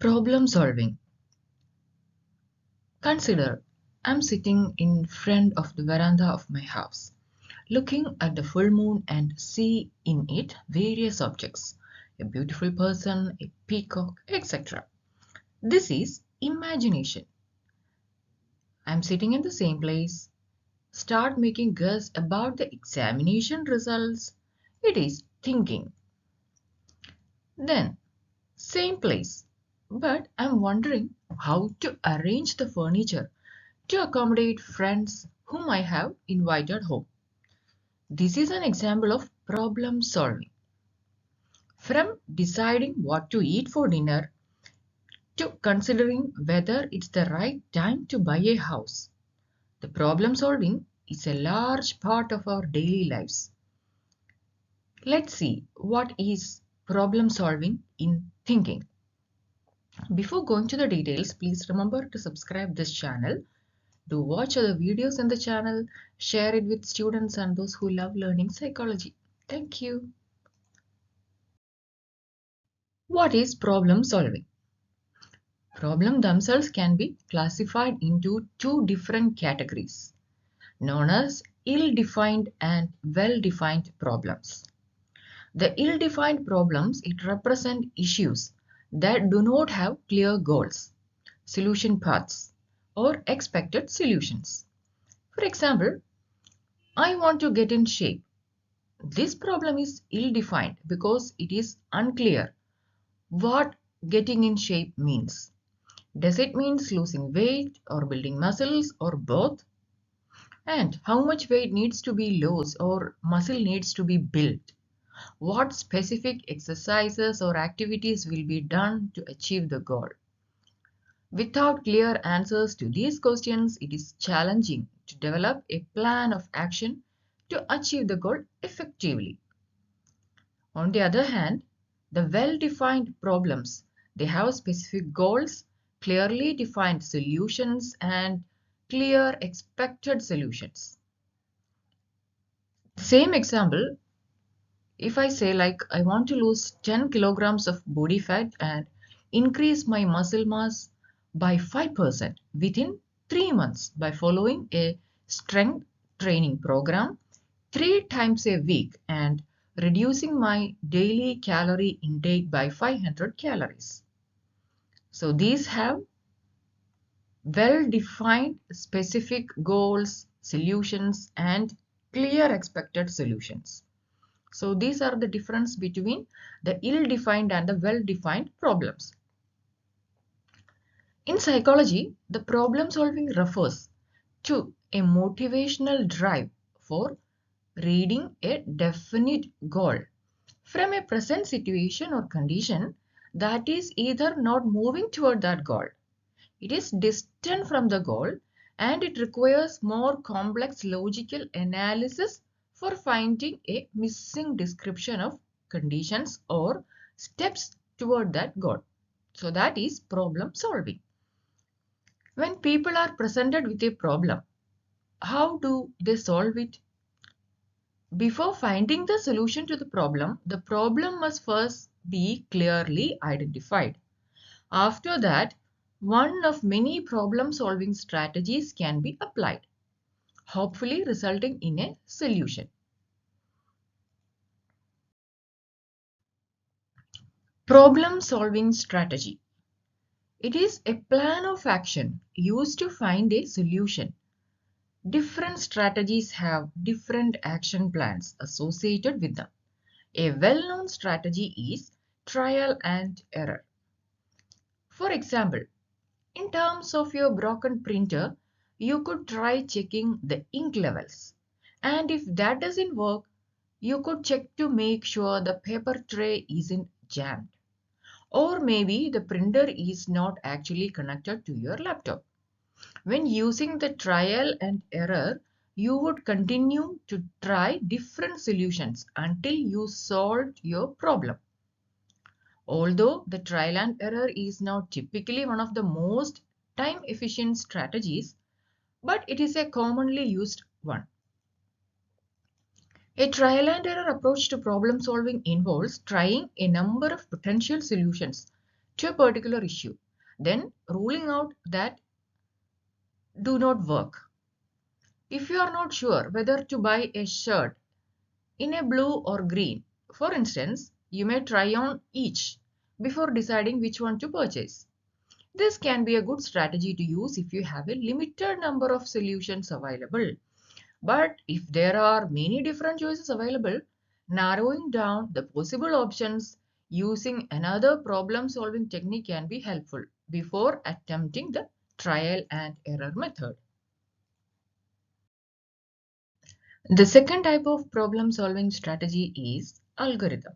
Problem solving. Consider I'm sitting in front of the veranda of my house, looking at the full moon and see in it various objects, a beautiful person, a peacock, etc. This is imagination. I'm sitting in the same place, start making guess about the examination results. It is thinking. Then, same place, but I'm wondering how to arrange the furniture to accommodate friends whom I have invited home. This is an example of problem solving. From deciding what to eat for dinner to considering whether it's the right time to buy a house, the problem solving is a large part of our daily lives. Let's see what is problem solving in thinking. Before going to the details, please remember to subscribe this channel. Do watch other videos in the channel, share it with students and those who love learning psychology. Thank you. What is problem solving? Problems themselves can be classified into two different categories, known as ill-defined and well-defined problems. The ill-defined problems, it represent issues that do not have clear goals, solution paths, or expected solutions. For example, I want to get in shape. This problem is ill-defined because it is unclear what getting in shape means. Does it mean losing weight or building muscles or both? And how much weight needs to be lost or muscle needs to be built? What specific exercises or activities will be done to achieve the goal? Without clear answers to these questions, it is challenging to develop a plan of action to achieve the goal effectively. On the other hand, the well-defined problems, they have specific goals, clearly defined solutions, and clear expected solutions. Same example, if I say like I want to lose 10 kilograms of body fat and increase my muscle mass by 5% within 3 months by following a strength training program 3 times a week and reducing my daily calorie intake by 500 calories. So these have well-defined specific goals, solutions, and clear expected solutions. So these are the difference between the ill-defined and the well-defined problems. In psychology, the problem solving refers to a motivational drive for reaching a definite goal from a present situation or condition that is either not moving toward that goal, it is distant from the goal, and it requires more complex logical analysis for finding a missing description of conditions or steps toward that goal. So that is problem solving. When people are presented with a problem, how do they solve it? Before finding the solution to the problem must first be clearly identified. After that, one of many problem-solving strategies can be applied, hopefully resulting in a solution. Problem-solving strategy. It is a plan of action used to find a solution. Different strategies have different action plans associated with them. A well-known strategy is trial and error. For example, in terms of your broken printer, you could try checking the ink levels. And if that doesn't work, you could check to make sure the paper tray isn't jammed. Or maybe the printer is not actually connected to your laptop. When using the trial and error, you would continue to try different solutions until you solved your problem. Although the trial and error is now typically one of the most time-efficient strategies, but it is a commonly used one. A trial and error approach to problem solving involves trying a number of potential solutions to a particular issue, then ruling out that do not work. If you are not sure whether to buy a shirt in a blue or green, for instance, you may try on each before deciding which one to purchase. This can be a good strategy to use if you have a limited number of solutions available. But if there are many different choices available, narrowing down the possible options using another problem-solving technique can be helpful before attempting the trial and error method. The second type of problem-solving strategy is algorithm.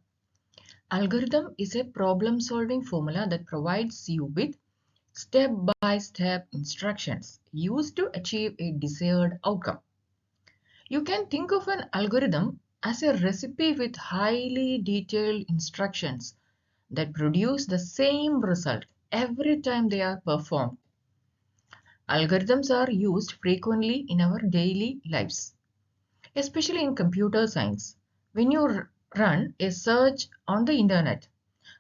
Algorithm is a problem-solving formula that provides you with step-by-step instructions used to achieve a desired outcome. You can think of an algorithm as a recipe with highly detailed instructions that produce the same result every time they are performed. Algorithms are used frequently in our daily lives, especially in computer science. When you run a search on the internet,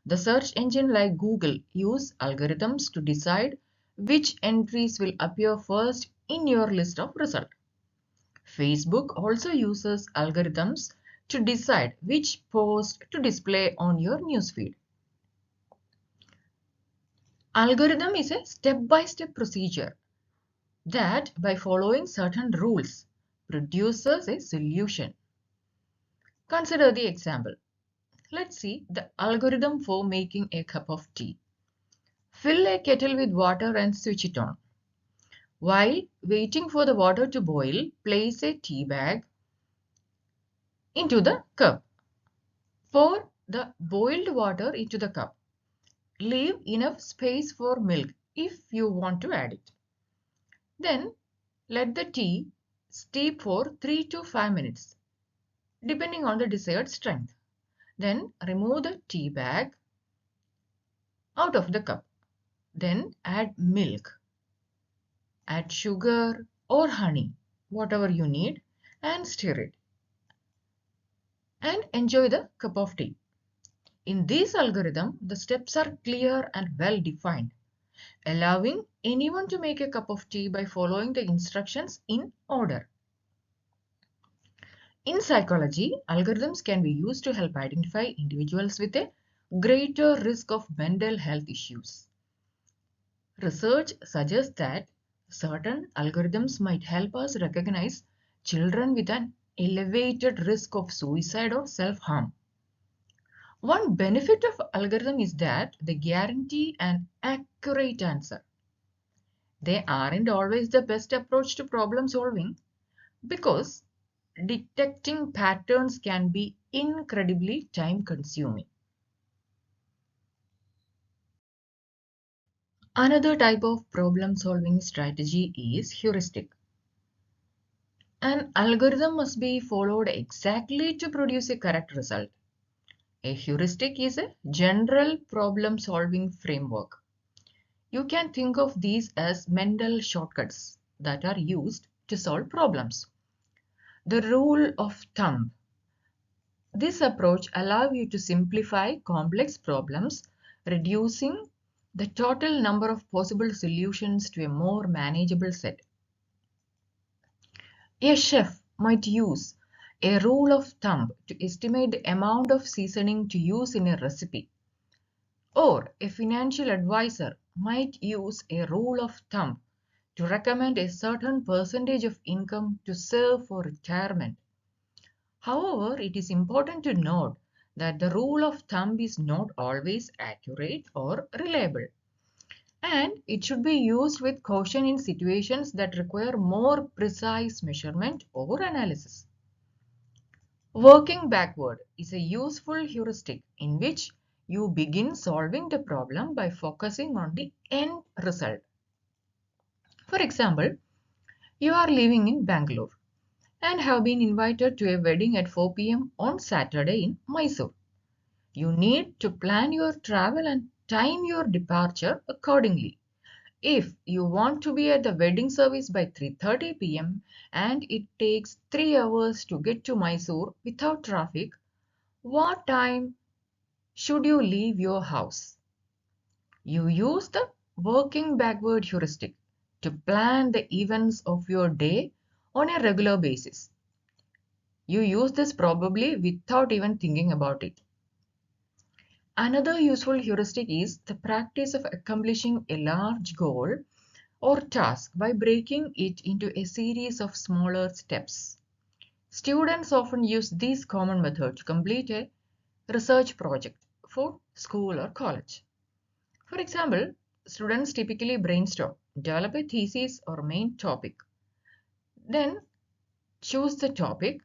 the search engine like Google use algorithms to decide which entries will appear first in your list of results. Facebook also uses algorithms to decide which post to display on your newsfeed. Algorithm is a step-by-step procedure that, by following certain rules, produces a solution. Consider the example. Let's see the algorithm for making a cup of tea. Fill a kettle with water and switch it on. While waiting for the water to boil, place a tea bag into the cup. Pour the boiled water into the cup. Leave enough space for milk if you want to add it. Then let the tea steep for 3 to 5 minutes, depending on the desired strength. Then remove the tea bag out of the cup. Then add milk, add sugar or honey, whatever you need, and stir it. And enjoy the cup of tea. In this algorithm, the steps are clear and well defined, allowing anyone to make a cup of tea by following the instructions in order. In psychology, algorithms can be used to help identify individuals with a greater risk of mental health issues. Research suggests that certain algorithms might help us recognize children with an elevated risk of suicide or self-harm. One benefit of algorithm is that they guarantee an accurate answer. They aren't always the best approach to problem solving because detecting patterns can be incredibly time consuming. Another type of problem solving strategy is heuristic. An algorithm must be followed exactly to produce a correct result. A heuristic is a general problem solving framework. You can think of these as mental shortcuts that are used to solve problems. The rule of thumb. This approach allows you to simplify complex problems, reducing the total number of possible solutions to a more manageable set. A chef might use a rule of thumb to estimate the amount of seasoning to use in a recipe. Or a financial advisor might use a rule of thumb to recommend a certain percentage of income to save for retirement. However, it is important to note that the rule of thumb is not always accurate or reliable, and it should be used with caution in situations that require more precise measurement or analysis. Working backward is a useful heuristic in which you begin solving the problem by focusing on the end result. For example, you are living in Bangalore and have been invited to a wedding at 4 p.m. on Saturday in Mysore. You need to plan your travel and time your departure accordingly. If you want to be at the wedding service by 3:30 p.m. and it takes 3 hours to get to Mysore without traffic, what time should you leave your house? You use the working backward heuristic to plan the events of your day on a regular basis. You use this probably without even thinking about it. Another useful heuristic is the practice of accomplishing a large goal or task by breaking it into a series of smaller steps. Students often use this common method to complete a research project for school or college. For example, students typically brainstorm, develop a thesis or main topic, then choose the topic,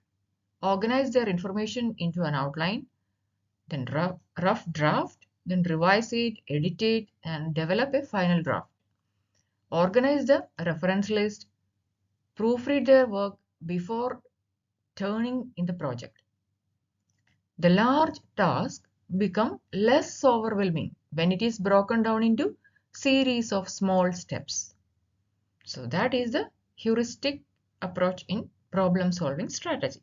organize their information into an outline, then rough draft, then revise it, edit it, and develop a final draft. Organize the reference list, proofread their work before turning in the project. The large task become less overwhelming when it is broken down into series of small steps. So that is the heuristic approach in problem solving strategy.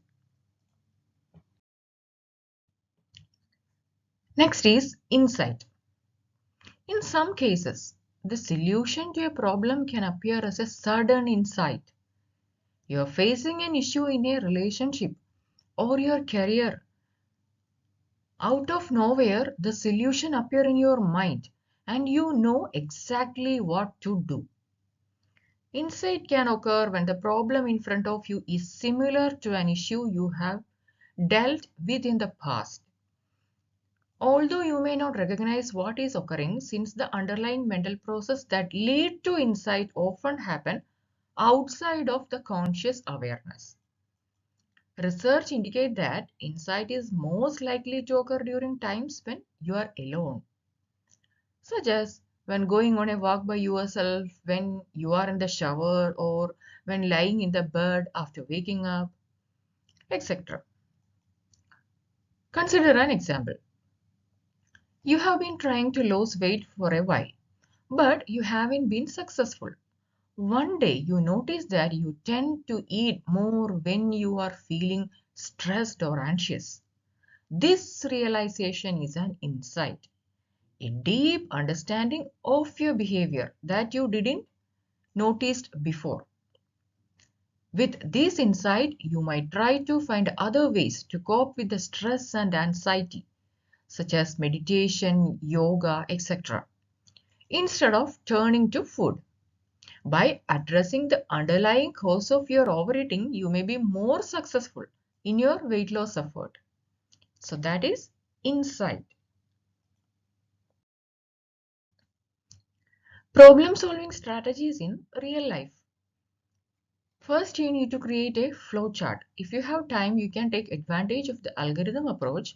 Next is insight. In some cases, the solution to a problem can appear as a sudden insight. You are facing an issue in a relationship or your career. Out of nowhere, the solution appears in your mind and you know exactly what to do. Insight can occur when the problem in front of you is similar to an issue you have dealt with in the past. Although you may not recognize what is occurring, since the underlying mental process that lead to insight often happen outside of the conscious awareness. Research indicates that insight is most likely to occur during times when you are alone, such as when going on a walk by yourself, when you are in the shower, or when lying in the bed after waking up, etc. Consider an example. You have been trying to lose weight for a while, but you haven't been successful. One day you notice that you tend to eat more when you are feeling stressed or anxious. This realization is an insight, a deep understanding of your behavior that you didn't notice before. With this insight, you might try to find other ways to cope with the stress and anxiety, such as meditation, yoga, etc., instead of turning to food. By addressing the underlying cause of your overeating, you may be more successful in your weight loss effort. So that is insight. Problem solving strategies in real life. First, you need to create a flow chart. If you have time, you can take advantage of the algorithm approach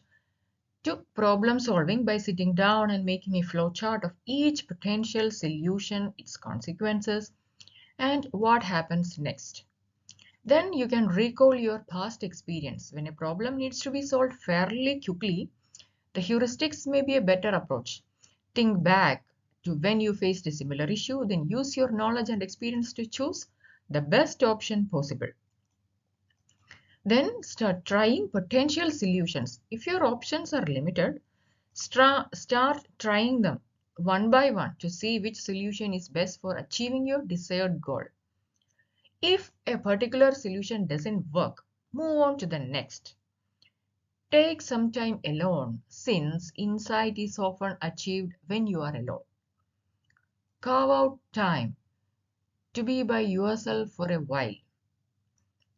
to problem solving by sitting down and making a flow chart of each potential solution, its consequences, and what happens next. Then you can recall your past experience. When a problem needs to be solved fairly quickly, the heuristics may be a better approach. Think back to when you faced a similar issue, then use your knowledge and experience to choose the best option possible. Then start trying potential solutions. If your options are limited, start trying them one by one to see which solution is best for achieving your desired goal. If a particular solution doesn't work, move on to the next. Take some time alone, since insight is often achieved when you are alone. Carve out time to be by yourself for a while.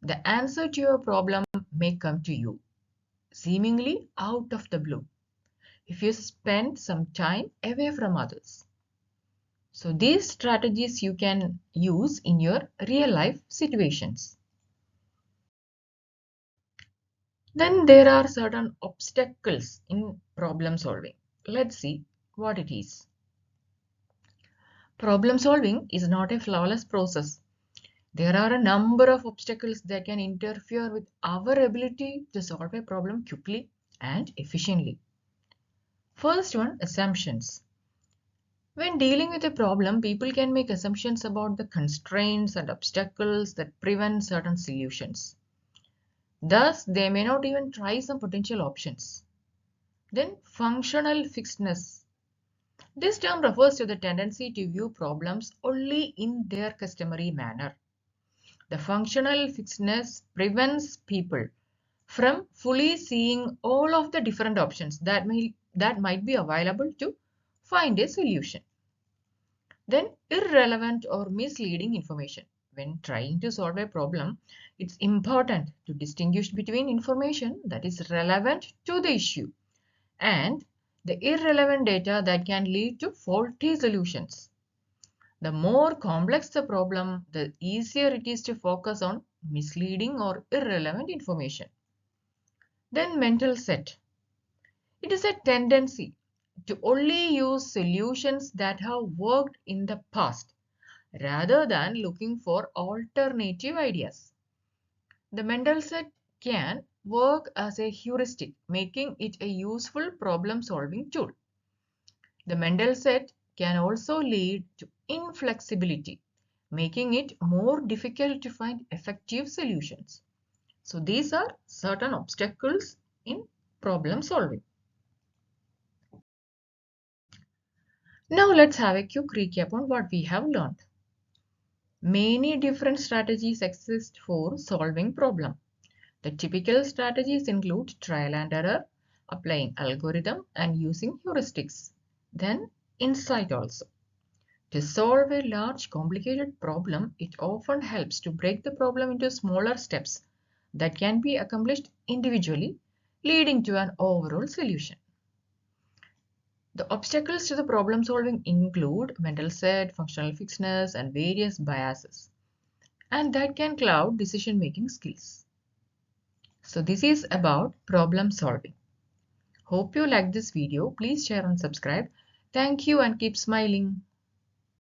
The answer to your problem may come to you, seemingly out of the blue, if you spend some time away from others. So these strategies you can use in your real life situations. Then there are certain obstacles in problem solving. Let's see what it is. Problem solving is not a flawless process. There are a number of obstacles that can interfere with our ability to solve a problem quickly and efficiently. First one, assumptions. When dealing with a problem, people can make assumptions about the constraints and obstacles that prevent certain solutions. Thus, they may not even try some potential options. Then, functional fixedness. This term refers to the tendency to view problems only in their customary manner. The functional fixedness prevents people from fully seeing all of the different options that might be available to find a solution. Then irrelevant or misleading information. When trying to solve a problem, it's important to distinguish between information that is relevant to the issue and the irrelevant data that can lead to faulty solutions. The more complex the problem, the easier it is to focus on misleading or irrelevant information. Then mental set. It is a tendency to only use solutions that have worked in the past rather than looking for alternative ideas. The mental set can work as a heuristic, making it a useful problem-solving tool. The mental set can also lead to inflexibility, making it more difficult to find effective solutions. So these are certain obstacles in problem solving. Now let's have a quick recap on what we have learned. Many different strategies exist for solving problem. The typical strategies include trial and error, applying algorithm and using heuristics. Then insight also. To solve a large complicated problem, it often helps to break the problem into smaller steps that can be accomplished individually, leading to an overall solution. The obstacles to the problem solving include mental set, functional fixedness, and various biases, and that can cloud decision-making skills. So this is about problem solving. Hope you liked this video. Please share and subscribe. Thank you and keep smiling.